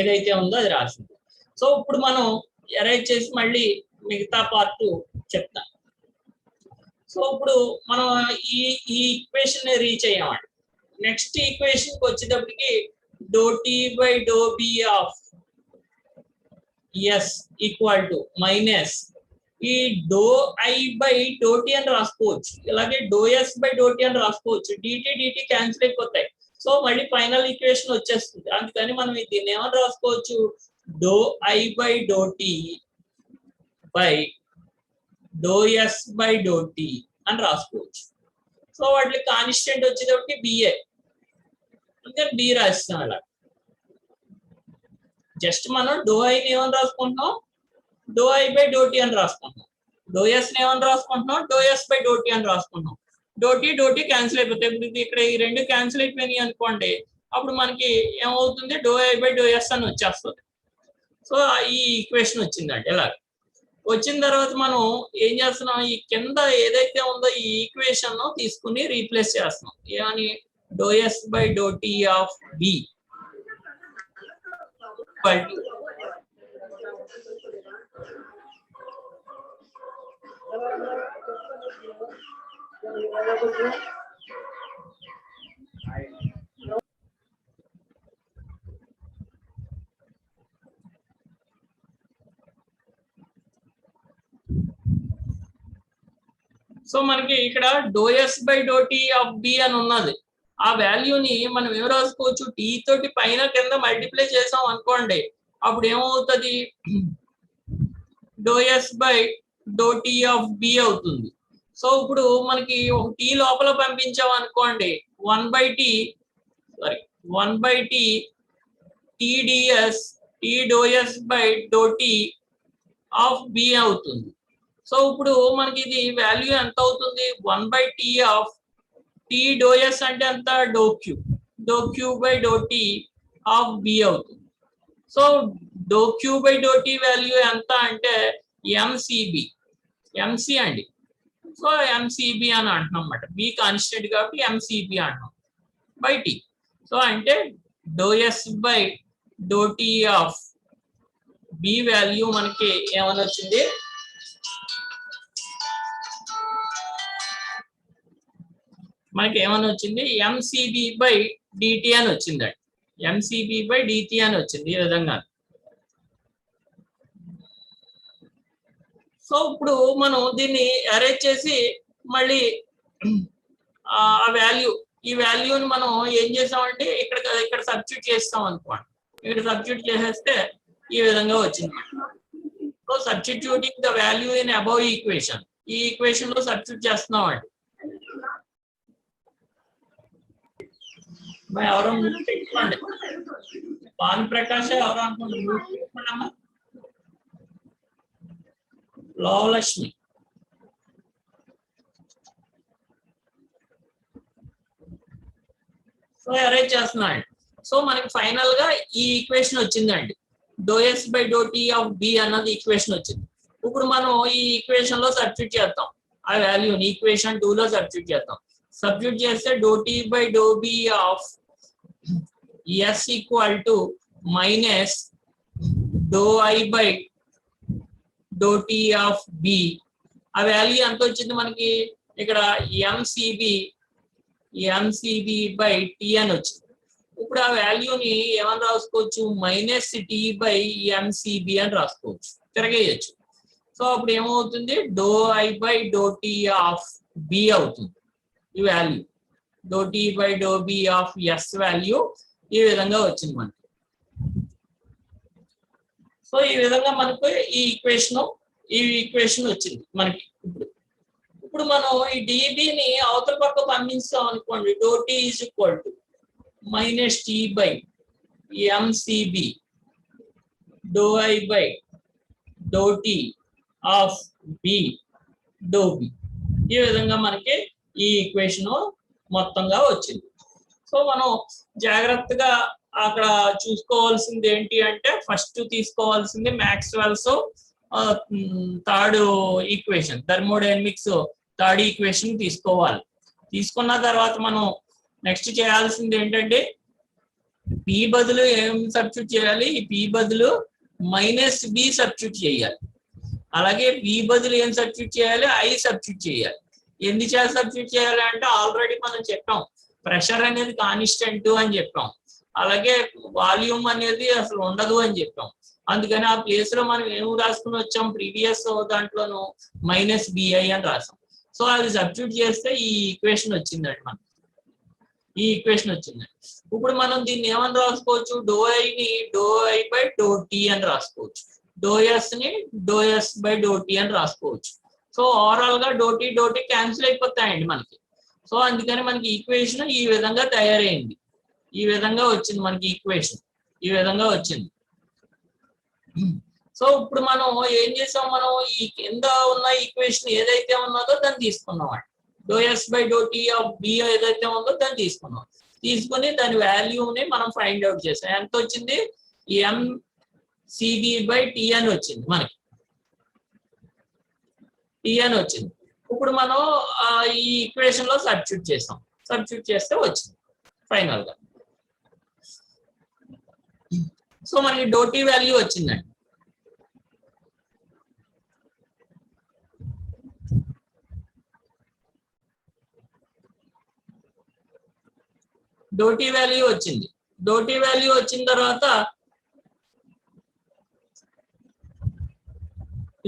ఏదైతే ఉందో అది రాసింది. సో ఇప్పుడు మనం అరేంజ్ చేసి మళ్ళీ మిగతా పార్ట్ చెప్తాం. సో ఇప్పుడు మనం ఈ ఈక్వేషన్ రీచ్ అయ్యామండి. నెక్స్ట్ ఈక్వేషన్ కి వచ్చేటప్పటికి డో T by do B of S equal to minus ఈ డో ఐ బై డో టీ అని రాసుకోవచ్చు, ఇలాగే డో ఎస్ బై డో టీ అని రాసుకోవచ్చు. డిటి క్యాన్సిల్ అయిపోతాయి. సో మళ్ళీ ఫైనల్ ఈక్వేషన్ వచ్చేస్తుంది. అందుకని మనం దీన్ని ఏమని రాసుకోవచ్చు, డో I by do T by do yes by do T అని రాసుకోవచ్చు. సో వాటికి కాన్స్టెంట్ వచ్చేటప్పటికి బిఏ, అంటే బి రాస్తాం. అలా జస్ట్ మనం డో ఐని ఏమని రాసుకుంటున్నాం, డో ఐ బై డో టీ అని రాసుకుంటున్నాం. డో ఎస్ ఏమని రాసుకుంటున్నాం, డో ఎస్ బై డో టీ అని రాసుకుంటున్నాం. డో టీ క్యాన్సిల్ అయిపోతాయి. ఇప్పుడు ఇక్కడ ఈ రెండు క్యాన్సిల్ అయిపోయినాయి అనుకోండి, అప్పుడు మనకి ఏమవుతుంది, do I by do S అని వచ్చేస్తుంది. సో ఈ ఈక్వేషన్ వచ్చిందండి. ఇలా వచ్చిన తర్వాత మనం ఏం చేస్తున్నాం, ఈ కింద ఏదైతే ఉందో ఈ ఈక్వేషన్ తీసుకుని రీప్లేస్ చేస్తున్నాం. ఏమని, do yes by do tea of B so మనకి ఇక్కడ do yes by do tea of B అని ఉన్నది. ఆ వాల్యూని మనం ఏం రాసుకోవచ్చు, టీ తోటి పైన కింద మల్టిప్లై చేసాం అనుకోండి, అప్పుడు ఏమవుతుంది, do yes by do tea of B అవుతుంది. సో ఇప్పుడు మనకి ఒక టీ లోపల పంపించాం అనుకోండి, 1/t TDS T డో yes by do tea of B అవుతుంది. సో ఇప్పుడు మనకి ఇది వాల్యూ ఎంత అవుతుంది, 1/t ఆఫ్ T టీ డో ఎస్ అంటే ఎంత, డో Q by do tea of B అవుతుంది. సో డో Q by do T value ఎంత అంటే ఎంసీబీ, ఎంసీ అండి. సో ఎంసీబీ అని అంటున్నాం అన్నమాట. బి కాన్స్టెంట్ కాబట్టి ఎంసీబీ అంటున్నాం బై టీ. సో అంటే డో yes by do tea of B value మనకి ఏమని వచ్చింది, మనకి ఏమని వచ్చింది, ఎంసీబీ బై డిటి అని వచ్చిందండి. ఎంసీబీ బై డిటి అని వచ్చింది ఈ విధంగా. సో ఇప్పుడు మనం దీన్ని అరేంజ్ చేసి మళ్ళీ ఆ వాల్యూ, ఈ వాల్యూని మనం ఏం చేసామంటే ఇక్కడ సబ్స్టిట్యూట్ చేస్తాం అనుకోండి. ఇక్కడ సబ్స్టిట్యూట్ చేసేస్తే ఈ విధంగా వచ్చింది. So substituting the value in above equation, ఈ ఈక్వేషన్ లో సబ్స్టిట్యూట్ చేస్తున్నాం అండి. ఎవరో పెట్టుకోండి, భాను ప్రకాష్ ఎవరో అనుకుంటున్నామా, లోలక్ష్మి. సో అరేంజ్ చేస్తున్నాడు. సో మనకి ఫైనల్ గా ఈ ఈక్వేషన్ వచ్చిందండి, do yes by do tea of B అన్నది ఈక్వేషన్ వచ్చింది. ఇప్పుడు మనం ఈ ఈక్వేషన్ లో సబ్స్టిట్యూట్ చేద్దాం, ఆ వాల్యూని ఈక్వేషన్ 2 లో సబ్స్టిట్యూట్ చేద్దాం. సబ్స్టిట్యూట్ చేస్తే do T by do B of S equal to minus do I by do tea of B. ఆ వాల్యూ ఎంత వచ్చింది మనకి, ఇక్కడ ఎంసీబీ బై టీ అని వచ్చింది. ఇప్పుడు ఆ వాల్యూని ఏమని రాసుకోవచ్చు, మైనస్ టీ బై ఎంసీబీ అని రాసుకోవచ్చు, తిరగేయచ్చు. సో అప్పుడు ఏమవుతుంది, do I by do tea of B అవుతుంది ఈ value. Do T by do B of S value ఈ విధంగా వచ్చింది మనకి. సో ఈ విధంగా మనకు ఈ ఈక్వేషన్ వచ్చింది మనకి. ఇప్పుడు మనం ఈ డిబిని అవతల పక్క పంపించాం అనుకోండి, do T is equal to minus T by MCB do I by do tea of B do B. ఈ విధంగా మనకి ఈ ఈక్వేషన్ మొత్తంగా వచ్చింది. సో మనం జాగ్రత్తగా అక్కడ చూసుకోవాల్సింది ఏంటి అంటే, ఫస్ట్ తీసుకోవాల్సింది Maxwell's third equation, thermodynamics third equation తీసుకోవాలి. తీసుకున్న తర్వాత మనం నెక్స్ట్ చేయాల్సింది ఏంటంటే, పి బదులు ఏం సబ్స్టిట్యూట్ చేయాలి, పి బదులు మైనస్ బి సబ్స్టిట్యూట్ చేయాలి. అలాగే పి బదులు ఏం సబ్స్టిట్యూట్ చేయాలి, ఐ సబ్స్టిట్యూట్ చేయాలి. ఎందుచేత సబ్స్టిట్యూట్ చేయాలి అంటే, ఆల్రెడీ మనం చెప్పాం ప్రెషర్ అనేది కాన్స్టెంట్ అని చెప్పాం, అలాగే వాల్యూమ్ అనేది అసలు ఉండదు అని చెప్పాం. అందుకని ఆ ప్లేస్ లో మనం ఏం రాసుకుని వచ్చాం, ప్రీవియస్ దాంట్లోనూ మైనస్ బిఐ అని రాసాం. సో అది సబ్స్టిట్యూట్ చేస్తే ఈ ఈక్వేషన్ వచ్చిందండి మనకి, ఈ ఈక్వేషన్ వచ్చిందండి. ఇప్పుడు మనం దీన్ని ఏమని రాసుకోవచ్చు, డో ఐని డో ఐ బై డో టీ అని రాసుకోవచ్చు, డో ఎస్ ని డో ఎస్ బై డో టీ అని రాసుకోవచ్చు. సో ఓవరాల్ గా డో టీ క్యాన్సిల్ అయిపోతాయండి మనకి. సో అందుకని మనకి ఈక్వేషన్ ఈ విధంగా తయారైంది, ఈ విధంగా వచ్చింది మనకి ఈక్వేషన్, ఈ విధంగా వచ్చింది. సో ఇప్పుడు మనం ఏం చేసాం, మనం ఈ కింద ఉన్న ఈక్వేషన్ ఏదైతే ఉన్నదో దాన్ని తీసుకున్నాం అండి. Do yes by do tea of B ఏదైతే ఉందో దాన్ని తీసుకున్నాం. తీసుకుని దాని వాల్యూని మనం ఫైండ్ అవుట్ చేసాం. ఎంత వచ్చింది, ఎంసీబీ బై టీ అని వచ్చింది మనకి, టీ అని వచ్చింది. ఇప్పుడు మనం ఈ ఈక్వేషన్ లో సబ్స్టిట్యూట్ చేసాం, సబ్స్టిట్యూట్ చేస్తే వచ్చింది ఫైనల్ గా. సో మనకి డో టీ వాల్యూ వచ్చిందండి. డో టీ వాల్యూ వచ్చింది. డో టీ వాల్యూ వచ్చిన తర్వాత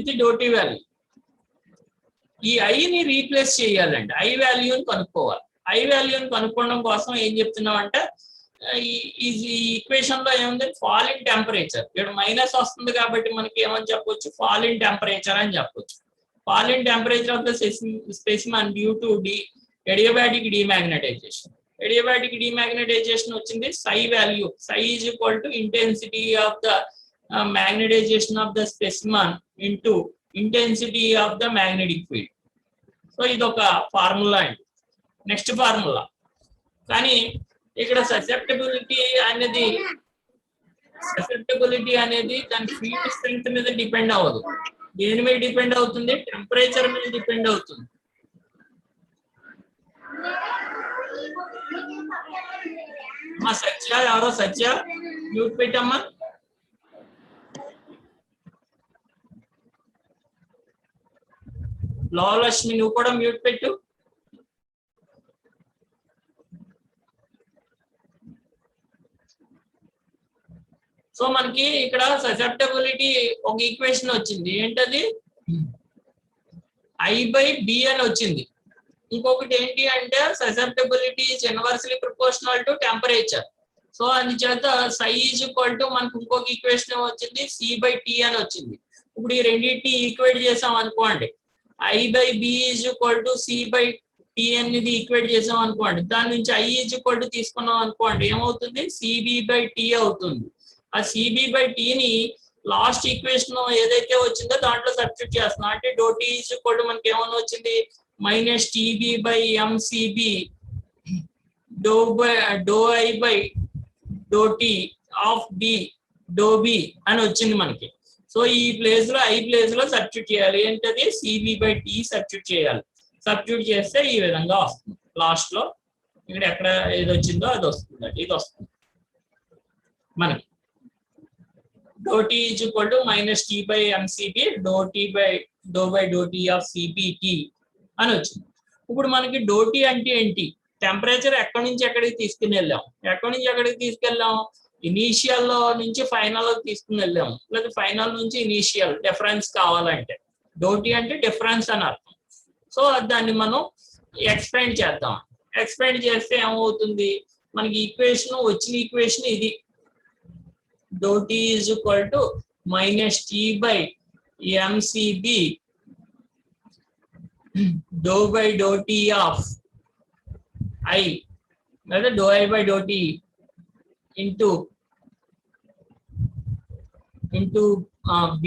ఇది డో టీ వాల్యూ. ఈ ఐని రీప్లేస్ చేయాలండి, ఐ వాల్యూని కనుక్కోవాలి. ఐ వాల్యూని కనుక్కోవడం కోసం ఏం చెప్తున్నాం అంటే, ఈ ఈక్వేషన్ లో ఏముంది, ఫాల్ ఇన్ టెంపరేచర్. ఇక్కడ మైనస్ వస్తుంది కాబట్టి మనకి ఏమని చెప్పొచ్చు, ఫాల్ ఇన్ టెంపరేచర్ అని చెప్పొచ్చు. Fall in temperature of the specimen due to adiabatic demagnetisation. Adiabatic demagnetisation వచ్చింది psi వాల్యూ, psi is equal to intensity of the magnetization of the specimen into intensity of the magnetic field. So ఇది ఒక formula అండి. Next formula. కానీ ఇక్కడ susceptibility అనేది దాని field strength మీద డిపెండ్ అవ్వదు. దేని మీద డిపెండ్ అవుతుంది? టెంపరేచర్ మీద డిపెండ్ అవుతుంది. మా సత్య, ఎవరో సత్య మ్యూట్ పెట్టమ్మా. లోలక్ష్మి నువ్వు కూడా మ్యూట్ పెట్టు. సో మనకి ఇక్కడ ససెప్టబిలిటీ ఒక ఈక్వేషన్ వచ్చింది. ఏంటది? I/B అని వచ్చింది. ఇంకొకటి ఏంటి అంటే susceptibility is inversely proportional to temperature. So అందుచేత psi ఈజ్ ఈక్వల్ టు మనకు ఇంకొక ఈక్వేషన్ వచ్చింది C/T అని వచ్చింది. ఇప్పుడు ఈ రెండింటిని ఈక్వేట్ చేసాం అనుకోండి, I/B is equal to C/T అనేది ఈక్వేట్ చేసాం అనుకోండి, దాని నుంచి I ఈజ్ ఈక్వల్ టు తీసుకున్నాం అనుకోండి, ఏమవుతుంది? CB/T అవుతుంది. ఆ CB/T లాస్ట్ ఈక్వేషన్ ఏదైతే వచ్చిందో దాంట్లో సబ్స్టిట్యూట్ చేస్తున్నాం. అంటే ∂T ఈజ్ ఈక్వల్ టు మనకి ఏమన్నా వచ్చింది? -TB/mCB ∂I/∂T of B ∂B అని వచ్చింది మనకి. సో ఈ ప్లేస్ లో I ప్లేస్ లో సబ్స్టిట్యూట్ చేయాలి. ఏంటది? CB/T సబ్స్టిట్యూట్ చేయాలి. సబ్స్టిట్యూట్ చేస్తే ఈ విధంగా వస్తుంది. లాస్ట్ లో ఇక్కడ ఎక్కడ ఏది వచ్చిందో అది వస్తుంది. ఇది వస్తుంది మనకి. ∂T is equal to -T/mCB ∂T of CBT అని వచ్చింది. ఇప్పుడు మనకి ∂T అంటే ఏంటి? టెంపరేచర్ ఎక్కడి నుంచి ఎక్కడికి తీసుకుని వెళ్ళాం. ఎక్కడి నుంచి ఎక్కడికి తీసుకెళ్ళాం? ఇనీషియల్ నుంచి ఫైనల్ తీసుకుని వెళ్ళాము, లేదా ఫైనల్ నుంచి ఇనీషియల్ డిఫరెన్స్ కావాలంటే. ∂T అంటే డిఫరెన్స్ అని అర్థం. సో దాన్ని మనం ఎక్స్ప్లెయిన్ చేద్దాం. ఎక్స్ప్లెయిన్ చేస్తే ఏమవుతుంది? మనకి ఈక్వేషన్ వచ్చిన ఈక్వేషన్ ఇది. ∂T is equal to -T/mCB ∂T of I లేదా ∂I/∂T into B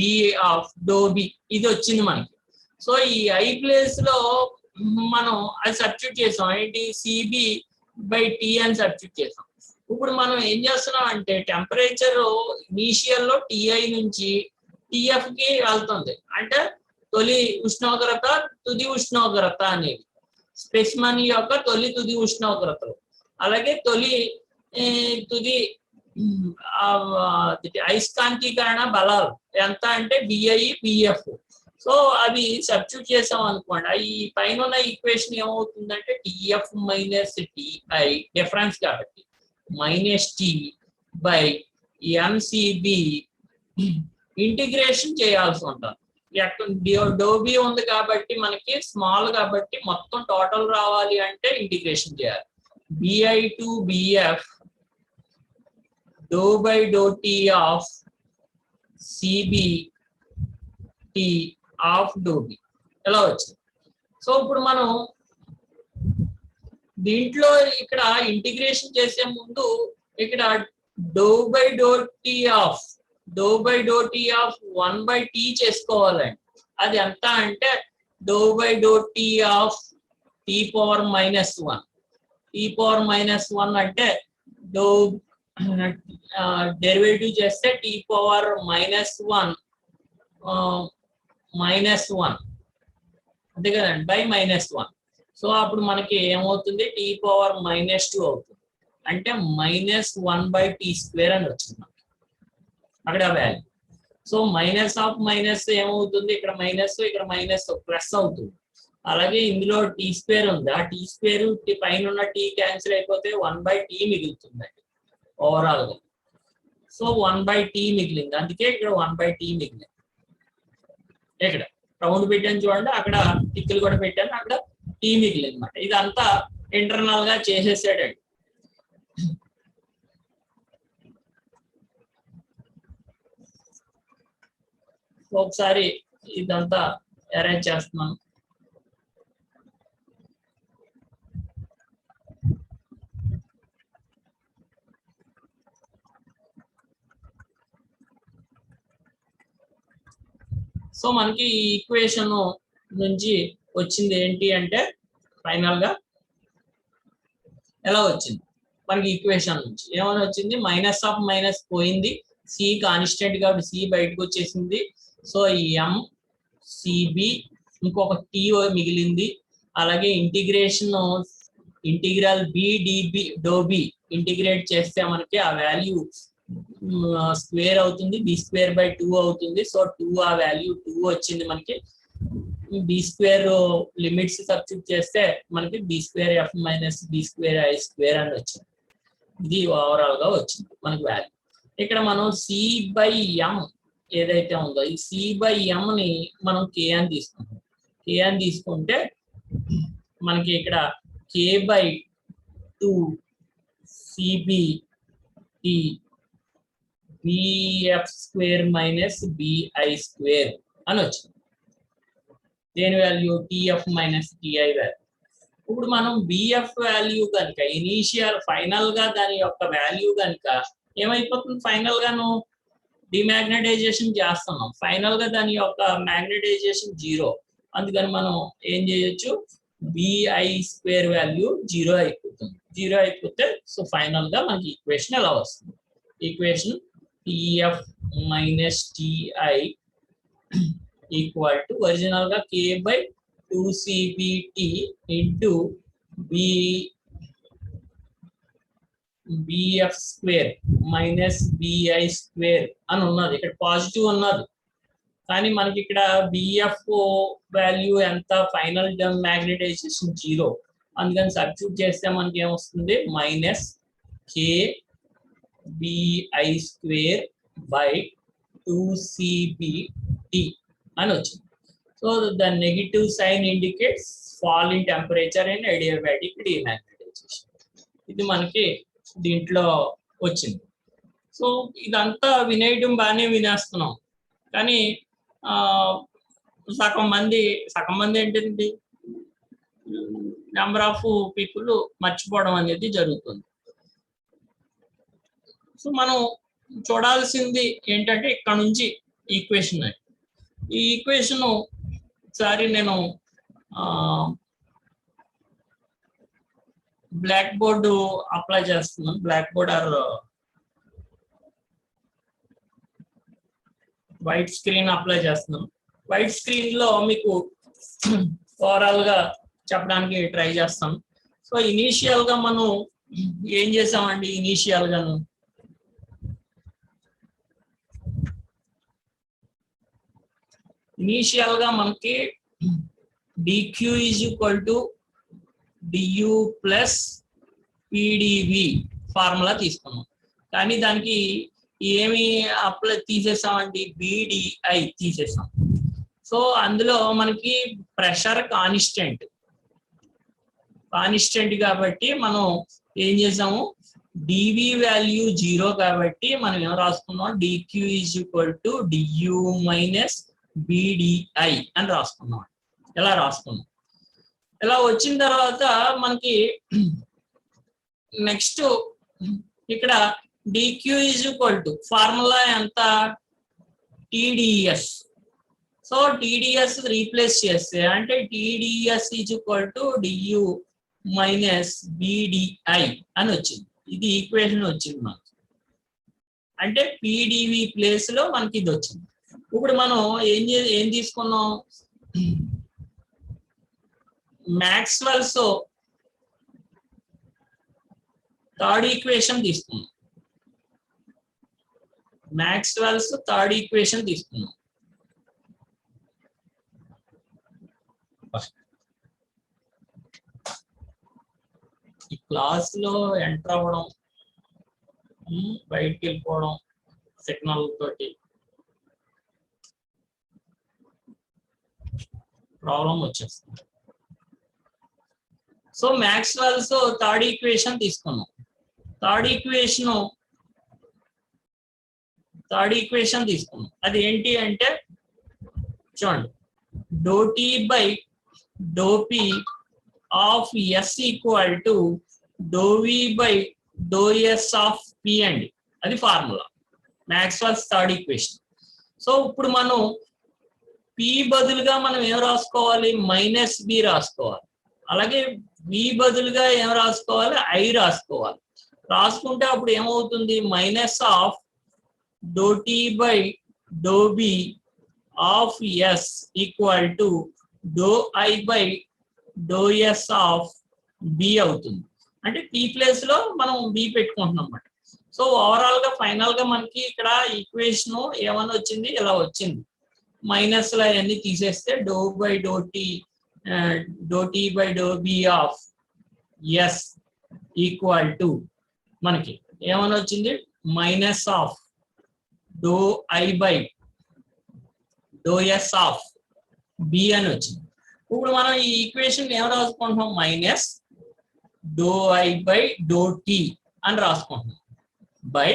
of ∂B. ఇది వచ్చింది మనకి. సో ఈ I ప్లేస్ లో మనం అది సబ్స్టిట్యూట్ చేసాం. ఏంటి? CB/T అని సబ్స్టిట్యూట్ చేసాం. ఇప్పుడు మనం ఏం చేస్తున్నాం అంటే టెంపరేచర్ ఇనీషియల్ లో TI నుంచి TF కి వెళ్తుంది. అంటే తొలి ఉష్ణోగ్రత, తుది ఉష్ణోగ్రత అనేది స్పెసిమన్ యొక్క తుది ఉష్ణోగ్రతలు. అలాగే తుది అయస్కాంతీకరణ బలాలు ఎంత అంటే BI BF. సో అవి సబ్స్టిట్యూట్ చేసాం అనుకోండి, ఈ పైన ఉన్న ఈక్వేషన్ ఏమవుతుందంటే TF - TI డిఫరెన్స్ కాబట్టి -T/mCB ఇంటిగ్రేషన్ చేయాల్సి ఉంటుంది. ∂B ఉంది కాబట్టి మనకి స్మాల్ కాబట్టి మొత్తం టోటల్ రావాలి అంటే ఇంటిగ్రేషన్ చేయాలి. BI to BF ∂T of CBT of ∂B ఎలా వచ్చింది. సో ఇప్పుడు మనం దీంట్లో ఇక్కడ ఇంటిగ్రేషన్ చేసే ముందు ఇక్కడ ∂T ఆఫ్ 1/T చేసుకోవాలండి. అది ఎంత అంటే ∂T ఆఫ్ T⁻⁻1. T⁻⁻1 అంటే డెరివేటివ్ చేస్తే T⁻⁻1 -1 అంతే కదండి, బై -1. సో అప్పుడు మనకి ఏమవుతుంది? T⁻⁻2 అవుతుంది. అంటే -1/T² అని వచ్చింది అక్కడ value. So minus of minus ఏమవుతుంది? ఇక్కడ మైనస్, ఇక్కడ మైనస్ ప్లస్ అవుతుంది. అలాగే ఇందులో T² ఉంది. ఆ T² పైన ఉన్న T క్యాన్సిల్ అయిపోతే 1/T మిగులుతుందండి ఓవరాల్ గా. సో 1/T మిగిలింది. అందుకే ఇక్కడ 1/T మిగిలింది. ఇక్కడ రౌండ్ పెట్టాను చూడండి, అక్కడ టిక్కులు కూడా పెట్టాను, అక్కడ T మిగిలింది అన్నమాట. ఇదంతా ఇంటర్నల్ గా చేసేసాడండి. ఒకసారి ఇదంతా అరేంజ్ చేస్తున్నాను. సో మనకి ఈ ఈక్వేషన్ నుంచి వచ్చింది ఏంటి అంటే ఫైనల్ గా ఎలా వచ్చింది మనకి ఈక్వేషన్ నుంచి ఏమైనా వచ్చింది, మైనస్ ఆఫ్ మైనస్ పోయింది, సి కాన్స్టెంట్ కాబట్టి సి బయటకు వచ్చేసింది. సో ఎం సిబి ఇంకొక టీ మిగిలింది. అలాగే integral B dB do B integrate చేస్తే మనకి ఆ వాల్యూ స్క్వేర్ అవుతుంది, బి స్క్వేర్ బై 2 అవుతుంది. సో 2 ఆ వాల్యూ 2 వచ్చింది మనకి. బి స్క్వేర్ లిమిట్స్ సబ్స్టిట్యూట్ చేస్తే మనకి B square F minus B square I square అని వచ్చింది. ఇది ఓవరాల్ గా వచ్చింది మనకి వాల్యూ. ఇక్కడ మనం సి బై ఎం ఏదైతే ఉందో ఈ సి బై ఎం ని మనం కే అని తీసుకుంటాం. కే అని తీసుకుంటే మనకి ఇక్కడ K by 2 CB T BF square minus BI square అని వచ్చింది. దేని value TF minus TI value. ఇప్పుడు మనం బిఎఫ్ వాల్యూ కనుక ఇనీషియల్ ఫైనల్ గా దాని యొక్క వాల్యూ కనుక ఏమైపోతుంది, ఫైనల్ గాను డిమాగ్నటైజేషన్ చేస్తున్నాం, ఫైనల్ గా దాని యొక్క మ్యాగ్నటైజేషన్ 0. అందుకని మనం ఏం చేయొచ్చు, బిఐ స్క్వేర్ వాల్యూ 0 అయిపోతుంది. 0 అయిపోతే సో ఫైనల్ గా మనకి ఈక్వేషన్ ఎలా వస్తుంది, equation TF minus TI equal to original గా K by 2cbt into BF square minus BI square అని ఉన్నది. ఇక్కడ పాజిటివ్ ఉన్నది కానీ మనకి ఇక్కడ బిఎఫ్ వాల్యూ ఎంత, ఫైనల్ మ్యాగ్నటైజేషన్ 0. అందుకని సబ్స్టిట్యూట్ చేస్తే మనకి ఏమొస్తుంది, minus K BI square by 2cbt అని వచ్చింది. So the negative sign indicates fall in temperature and adiabatic demagnetisation. ఇది మనకి దీంట్లో వచ్చింది. సో ఇదంతా వినేయడం బాగానే వినేస్తున్నాం కానీ సగం మంది ఏంటండి, నెంబర్ ఆఫ్ పీపుల్ మర్చిపోవడం అనేది జరుగుతుంది. సో మనం చూడాల్సింది ఏంటంటే ఇక్కడ నుంచి ఈక్వేషన్. ఈ ఈక్వేషన్ ఒకసారి నేను బ్లాక్ బోర్డు అప్లై చేస్తున్నాను. Black board or white screen apply చేస్తున్నాం. వైట్ స్క్రీన్ లో మీకు ఓవరాల్ గా చెప్పడానికి ట్రై చేస్తాం. సో ఇనీషియల్ గా మనం ఏం చేసామండి, ఇనీషియల్ గా మనకి dq is equal to du plus pdv formula తీసుకున్నాం. కానీ దానికి ఏమి అప్లై తీసేసామండి, bdi తీసేసాం. సో అందులో మనకి ప్రెషర్ కాన్స్టెంట్ కాబట్టి మనం ఏం చేసాము, dv వాల్యూ 0 కాబట్టి మనం ఏం రాసుకున్నాం, dq is equal to du minus bdi అని రాసుకున్నాం. ఎలా రాసుకున్నాం, ఇలా వచ్చిన తర్వాత మనకి నెక్స్ట్ ఇక్కడ dq is equal to formula ఎంత, tds. సో tds రీప్లేస్ చేస్తే అంటే tds is equal to du minus bdi అని వచ్చింది. ఇది ఈక్వేషన్ వచ్చింది మనకి, అంటే pdv ప్లేస్ లో మనకి ఇది వచ్చింది. ఇప్పుడు మనం ఏం తీసుకున్నాం, మ్యాక్స్వెల్స్ థర్డ్ ఈక్వేషన్ తీసుకున్నాం. ఈ క్లాస్ లో ఎంటర్ అవ్వడం, బయటికి వెళ్ళిపోవడం సిగ్నల్ తోటి ప్రాబ్లం వచ్చేస్తుంది. సో మ్యాక్స్వెల్స్ థర్డ్ ఈక్వేషన్ తీసుకున్నాం. థర్డ్ ఈక్వేషన్ తీసుకున్నాం. అది ఏంటి అంటే చూడండి, do T by do P of S equal to do V by do S of P అండి. అది formula, Maxwell's third equation. So ఇప్పుడు మనం పి బదులుగా మనం ఏం రాసుకోవాలి, మైనస్ బి రాసుకోవాలి. అలాగే వి బదులుగా ఏం రాసుకోవాలి, ఐ రాసుకోవాలి. రాసుకుంటే అప్పుడు ఏమవుతుంది, minus of do T by do B of S equal to do I by do S of B అవుతుంది. అంటే పి ప్లేస్ లో మనం బి పెట్టుకుంటున్నాం అన్నమాట. సో ఓవరాల్ గా ఫైనల్ గా మనకి ఇక్కడ ఈక్వేషన్ ఏమని వచ్చింది, ఇలా వచ్చింది. మైనస్ లో అవన్నీ తీసేస్తే డో by do T by do B of S equal to మనకి ఏమని వచ్చింది, మైనస్ ఆఫ్ డో I by do S of B అని వచ్చింది. ఇప్పుడు మనం ఈ ఈక్వేషన్ ఏం రాసుకుంటున్నాం, minus do I by do T అని రాసుకుంటున్నాం, బై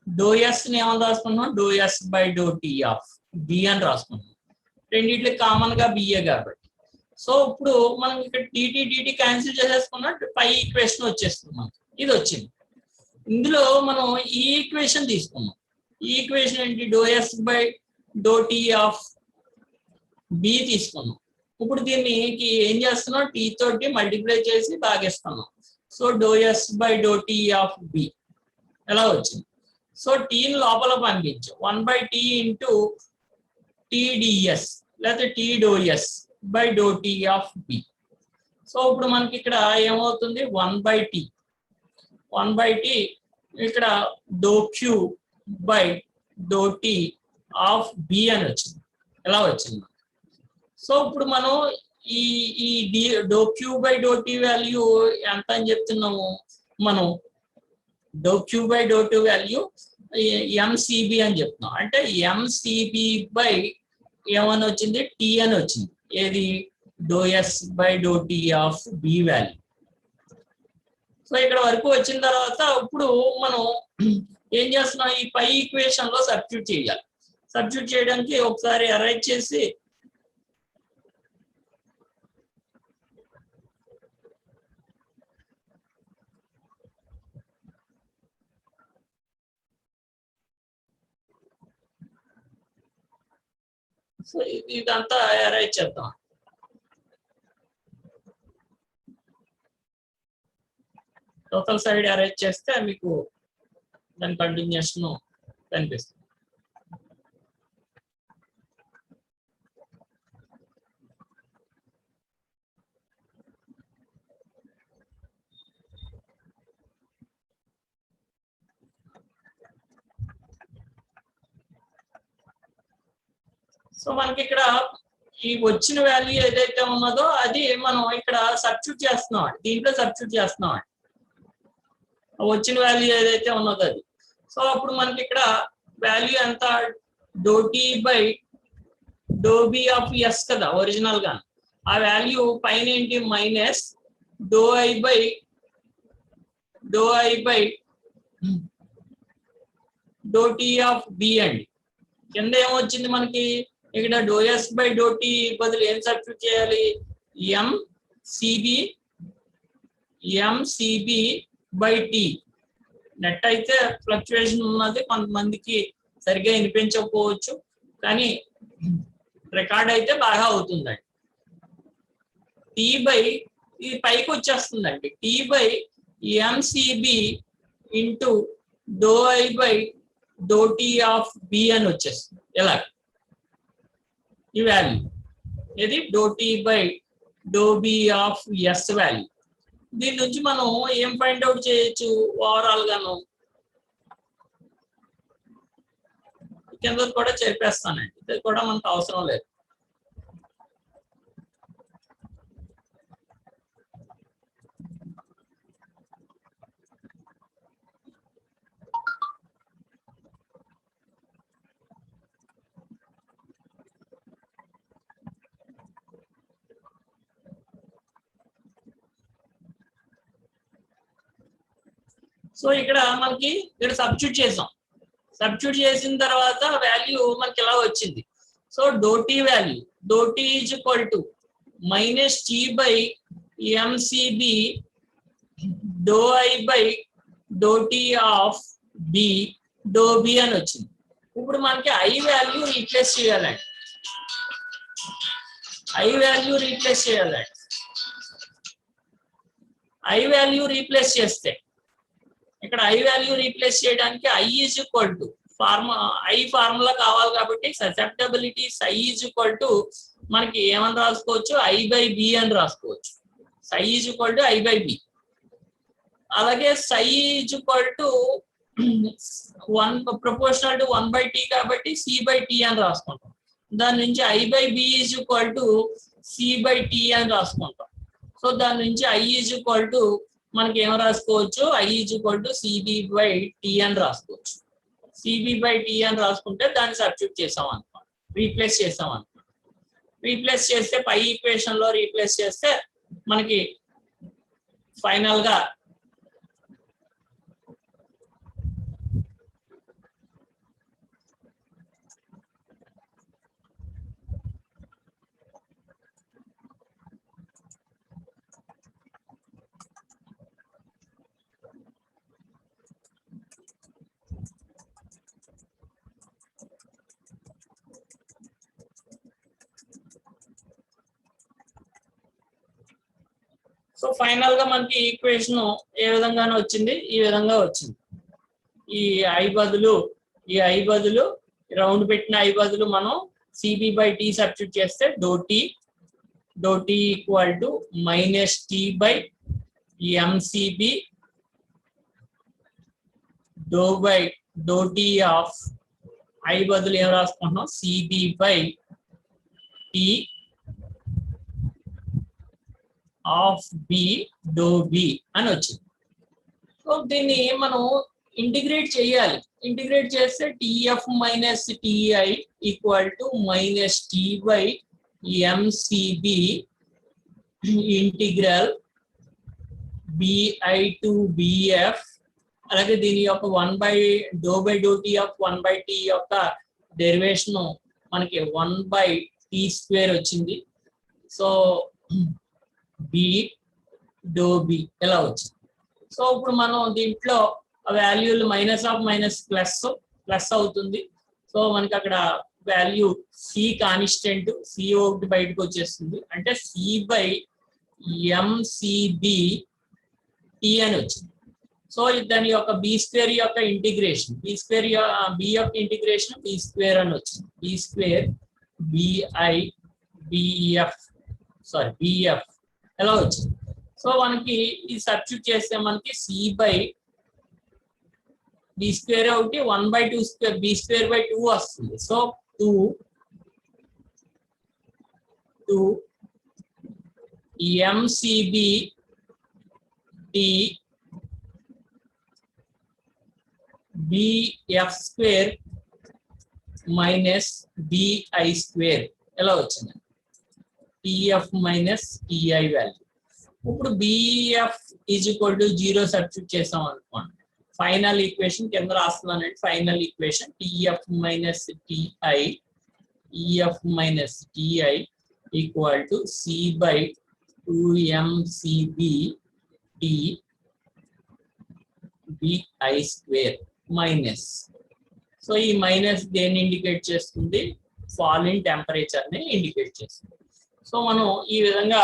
డో ఎస్ ని ఏమని రాసుకుంటున్నాం, డో yes by do tea of B అని రాసుకుంటున్నాం. రెండిట్లు కామన్ గా బిఏ కాబట్టి. సో ఇప్పుడు మనం ఇక్కడ టీటీ క్యాన్సిల్ చేసేసుకున్నా పై ఈక్వేషన్ వచ్చేస్తుంది మనకి. ఇది వచ్చింది. ఇందులో మనం ఈ ఈక్వేషన్ తీసుకున్నాం. ఈ ఈక్వేషన్ ఏంటి, డో yes by do tea of B తీసుకున్నాం. ఇప్పుడు దీన్ని ఏం చేస్తున్నాం, టీ తోటి మల్టిప్లై చేసి భాగిస్తున్నాం. సో డో yes by do tea of బి ఎలా వచ్చింది. సో టీని లోపల పంపించు, 1/t ఇంటూ టీడిఎస్ లేకపోతే టీ డో yes by do tea of B. So ఇప్పుడు మనకి ఇక్కడ ఏమవుతుంది, 1/t ఇక్కడ డో Q by do tea of B అని వచ్చింది. ఎలా వచ్చింది. సో ఇప్పుడు మనం ఈ do Q by do T value ఎంత అని చెప్తున్నాము, మనం do Q by do T value MCB అని చెప్తున్నాం. అంటే ఎంసిబి బై ఏమని వచ్చింది, టీ అని వచ్చింది. ఏది, do yes by do tea of B value. So ఇక్కడ వరకు వచ్చిన తర్వాత ఇప్పుడు మనం ఏం చేస్తున్నాం, ఈ పై ఈక్వేషన్ లో సబ్స్టిట్యూట్ చేయాలి. సబ్స్టిట్యూట్ చేయడానికి ఒకసారి అరేంజ్ చేసి సో ఇదంతా అరేంజ్ చేద్దాం. టోటల్ సైడ్ అరేంజ్ చేస్తే మీకు దాని కంటిన్యూషన్ కనిపిస్తుంది. సో మనకి ఇక్కడ ఈ వచ్చిన వాల్యూ ఏదైతే ఉన్నదో అది మనం ఇక్కడ సబ్స్టిట్యూట్ చేస్తున్నాం, దీంట్లో సబ్స్టిట్యూట్ చేస్తున్నాం. వచ్చిన వాల్యూ ఏదైతే ఉన్నదో అది. సో అప్పుడు మనకి ఇక్కడ వాల్యూ ఎంత, do T by do B of S కదా ఒరిజినల్ గా. ఆ వాల్యూ పైన ఏంటి, minus do I by do tea of B అండి. కింద ఏమొచ్చింది మనకి, ఇక్కడ do yes by do T బదులు ఏం సబ్స్టిట్యూట్ చేయాలి, ఎంసిబి బై టీ. నెట్ అయితే ఫ్లక్చువేషన్ ఉన్నది, కొంతమందికి సరిగ్గా వినిపించకపోవచ్చు, కానీ రికార్డ్ అయితే బాగా అవుతుందండి. టీ బై ఇది పైకి వచ్చేస్తుందండి, T by MCB into do I by do tea of B అని వచ్చేస్తుంది. ఎలా ఈ వాల్యూ ఇది do T by do B of S value. దీని నుంచి మనం ఏం ఫైండ్ అవుట్ చేయొచ్చు, ఓవరాల్ గాను కింద కూడా చెప్పేస్తానండి, ఇది కూడా మనకు అవసరం లేదు. సో ఇక్కడ మనకి ఇక్కడ సబ్స్టిట్యూట్ చేసాం. సబ్స్టిట్యూట్ చేసిన తర్వాత వాల్యూ మనకి ఇలా వచ్చింది. So d T value, do T is equal to minus T by MCB d I by do tea of B do B అని వచ్చింది. ఇప్పుడు మనకి ఐ వాల్యూ రీప్లేస్ చేయాలండి, ఐ వాల్యూ రీప్లేస్ చేయాలండి. ఐ వాల్యూ రీప్లేస్ చేస్తే ఇక్కడ I value replace చేయడానికి I is equal to I formula కావాలి కాబట్టి susceptibility I is equal to మనకి ఏమని రాసుకోవచ్చు ఐ బై బి అని రాసుకోవచ్చు. I is equal to I by B. అలాగే I is equal to 1 proportional to 1/t కాబట్టి c/t అని రాసుకుంటాం. దాని నుంచి I by B is equal to c/t అని రాసుకుంటాం. సో దాని నుంచి ఐ ఈజ్ ఈక్వల్ టు మనకి ఏం రాసుకోవచ్చు I is equal to cb/t అని రాసుకోవచ్చు. cb/t అని రాసుకుంటే దాన్ని సబ్స్టిట్యూట్ చేసాం అనుకో, రీప్లేస్ చేసాం అనుకో. రీప్లేస్ చేస్తే పై ఈక్వేషన్ లో రీప్లేస్ చేస్తే మనకి ఫైనల్ గా సో ఫైనల్ గా మనకి ఈక్వేషన్ ఏ విధంగానే వచ్చింది, ఈ విధంగా వచ్చింది. ఈ ఐ బదులు రౌండ్ పెట్టిన ఐ బదులు మనం cb/t సబ్స్టిట్యూట్ చేస్తే do T equal to -t/mcb d tea of I బదులు ఏం రాసుకుంటున్నాం cb/t of B do B అని వచ్చింది. సో దీన్ని మనం ఇంటిగ్రేట్ చేయాలి. ఇంటిగ్రేట్ చేస్తే TF minus TI equal to -t/mcb integral BI to BF. అలాగే దీని యొక్క డో టీ ఆఫ్ 1/t యొక్క డెరివేషన్ మనకి 1/t² వచ్చింది. సో బి డో బి ఎలా వచ్చింది. సో ఇప్పుడు మనం దీంట్లో వాల్యూలు మైనస్ ప్లస్ అవుతుంది. సో మనకి అక్కడ వాల్యూ సి కాన్స్టెంట్ సి ఒకటి బయటకు వచ్చేస్తుంది. అంటే c/mcb టీ అని వచ్చింది. సో దాని యొక్క b² యొక్క ఇంటిగ్రేషన్ బి యొక్క ఇంటిగ్రేషన్ b² అని వచ్చింది. b² బిఎఫ్ ఎలా వచ్చింది. సో మనకి ఈ సబ్స్టిట్యూట్ చేస్తే మనకి c/b² ఒకటి 1/2² b²/2 వస్తుంది. So 2 mcb t bf² minus bi² ఎలా వచ్చింది టిఎఫ్ మైనస్ టిఐ వాల్యూ. ఇప్పుడు BF is equal to 0 substitute చేసాం అనుకోండి. ఫైనల్ ఈక్వేషన్ కింద రాస్తున్నానండి. Final equation TF minus TI equal to c/2mcb t bi² minus. So ఈ మైనస్ దేన్ని ఇండికేట్ చేస్తుంది ఫాల్ ఇన్ టెంపరేచర్ ని ఇండికేట్ చేస్తుంది. సో మనం ఈ విధంగా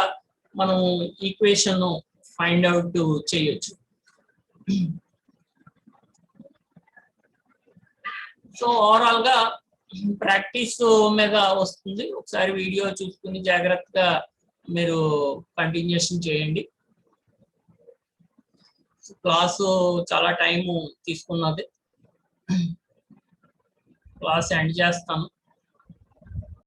మనం ఈక్వేషన్ ఫైండ్ అవుట్ చేయొచ్చు. సో ఓవరాల్ గా ప్రాక్టీస్ మీద వస్తుంది. ఒకసారి వీడియో చూసుకుని జాగ్రత్తగా మీరు కంటిన్యూషన్ చేయండి. క్లాసు చాలా టైం తీసుకున్నది. క్లాస్ ఎండ్ చేస్తాను.